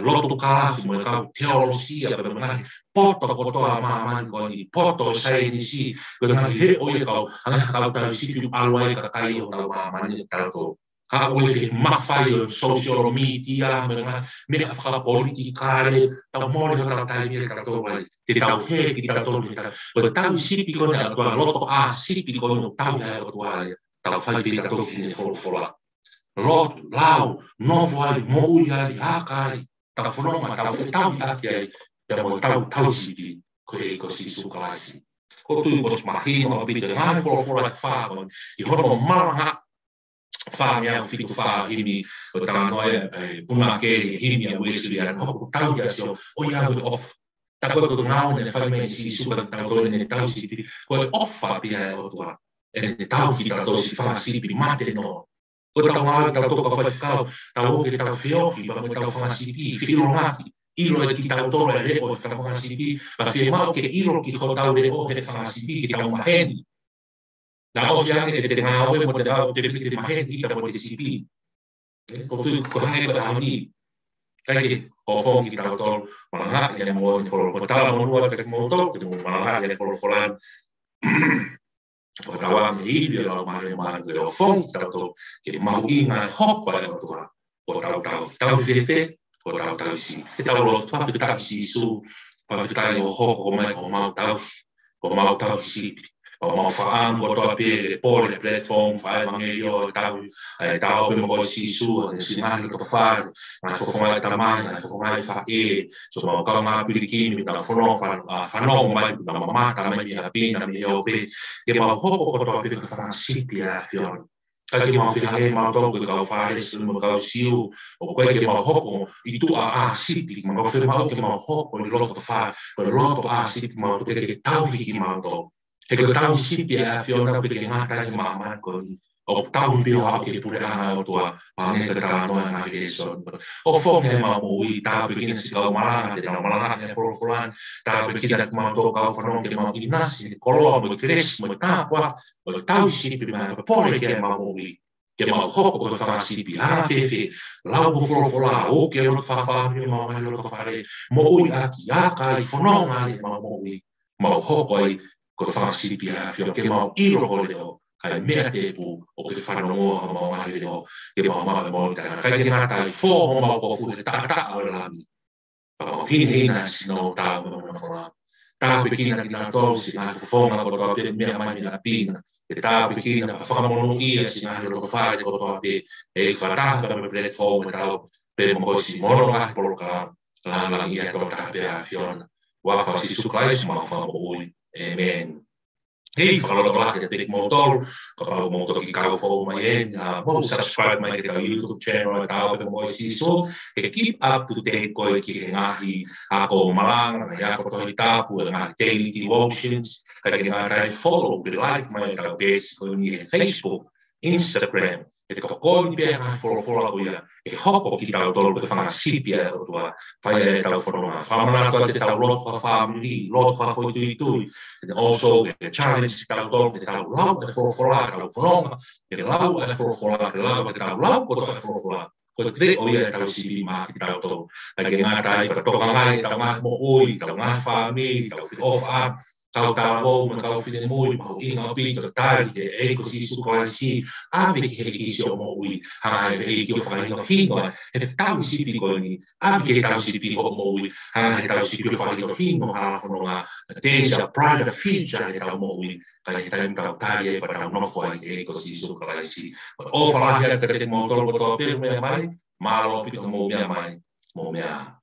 loto kalafu, mo kau teologia, pe mo nahi poto kotoa mamani ko ni poto sainisi, ko nahi he o e kau, hanga kau tau sipi alwai ka kai o tau mamani tau to. Ka o e mawhai o social media, me whakapolitiki kāre, tau mori o tau tai mire ka tau wai, te tau he ki tau tolu, ko tau sipi ko ni a tua loto a sipi ko ni tau hea o tua, tau whai pita tau ki ni wholofola. Lotu, lau, novo ai, moui ai, hakai, tau whanonga, tau haki ai, te mo tau sipi, ko e ko si sukalasi. Ko tui kos mahino a pita, ngāi wholofola whākon, i hono maranga, whāngea o whitu whāhimi, o tanga noe, puna keri, himi a wesuri, an hoku tau ia sio, o ia ui off. Ta koe ko ngāo ne whai mei si suka tau tole ne tau sipi, ko e offa pia e o tua, e ne tau ki tau si whasipi, mate no. Ko tau ngāo tau toka whai whakau, tau oke tau whiohi, pa mo tau whasipi, whiro ngāki, ilo e ki tau tole re o tau whasipi, pa whie mau ke ilo ki ko tau re o he whasipi, ki tau maheni. Na o fiange e te ngāo e mo te tau te ripiti maheni, ita mo te sipi. Ko tui ko hange ko tau ni. Kai ke o whongi ki tau tolu, malanga i ane mo ni wholo, ko tala mo nua te mo tolu, ke te mo malanga i ane wholo wholan. Ko tawa me iwi o mahi o mahi o whongi tau tolu, ke mahu inga e hopa e o tua, ko tau whiwhe, ko tau si. Ke tau lo tua whitaki si su, pa whitaki o hoko o mai o mau tau si. O mau whaam ko toa pe pole platform, whae mangeri o tau pe mo si su, si ngahi to wharu, ngā whakongai tamai, ngā whakongai whae, so mau kau ngā pirikimi, ngā whanong mai, ngā mamata mai mi a pina mi o pe, ke mau hoko ko toa pe ka whanga sipi a whion. ka ke mau whihare mau tau ke kau whare su mo kau siu o koe ke mau hoko I tu a sipi ma kau whimau ke mau hoko I loto wha o loto a sipi mau tuke ke tau hiki mau tau he ko tau sipi a whiona pe ke ngata ke maman ko o tau pio a ke pure ana o tua a me te tala noa na ke so o fo ke mau mo I tau pe kina si kau malanga te tau malanga he fulan tau pe kina mau tau kau whanong ke mau inasi koloa mo kres mo tāpua o tau sipi ma pole ke mau mo ke mau hoko ko whanga sipi a fefe lau ko folofola o ke o whawha mi mau mai o whare mo ui a ki a ka I whanonga le mau mo mau hoko ai ko whanga sipi a fio ke mau iro ko leo kai mea te pu o ke whanonga o mau mai leo ke mau mau mo tanga kai ke ngata I fō ho mau ko fu he tata o lami mau hina sino tā mo na whara tā pekina ki nā tolu si ngā whonga ko toa te mea mai na pina e tā pekina whakamono ia si ngā hiro whaare ko toa te e whataha me platform e tau pe mo kosi mono ngā polo ka lana ia to tā pe a whiona wafa si suklais ma whamo ui amen Hei, whakalora ke te mo tolu, ka mo toki kau whau mai e, mo subscribe mai ke tau YouTube channel e tau pe mo isi so, ke keep up to date koe ki he ngahi a ko malanga, na ia ko tohi tāpu, e ngahi daily devotions, ka ke ngahi follow, ke like mai tau page ko ni he Facebook, Instagram, e te kakoi pia ngahi follow ko ia, e hoko ki tau tolu ke whanga sipia o tua, whai e tau whanonga, whamana toa te tau lot wha family, lot wha whoi tui tui, and also the challenge tau tolu te tau lau e wholofola tau whanonga, ke lau e wholofola, ke lau e tau lau ko toa e wholofola, ko te o ia tau sipi maa ki tau tolu, ai ke ngā tai pa toka ngai, tau ngā mo ui, tau ngā whāmi, tau whit off up, kau tā wau, ma kau whine mui, ma ui ngā pito ta tāri, e ko si su koi si, api ki he ki si o mo ui, hanga e ki o whakaino hino, he te tau sipi ko ni, api ke tau sipi ko mo ui, hanga he tau sipi o whakaino hino, hanga whono ngā, there's a brighter future he tau mo ui, kai he tau tau tāri e pa tau nofo ai e ko si su koi si. O whalahi a te mo tolo toa peru mea mai, malo pito mo mea mai, mo mea.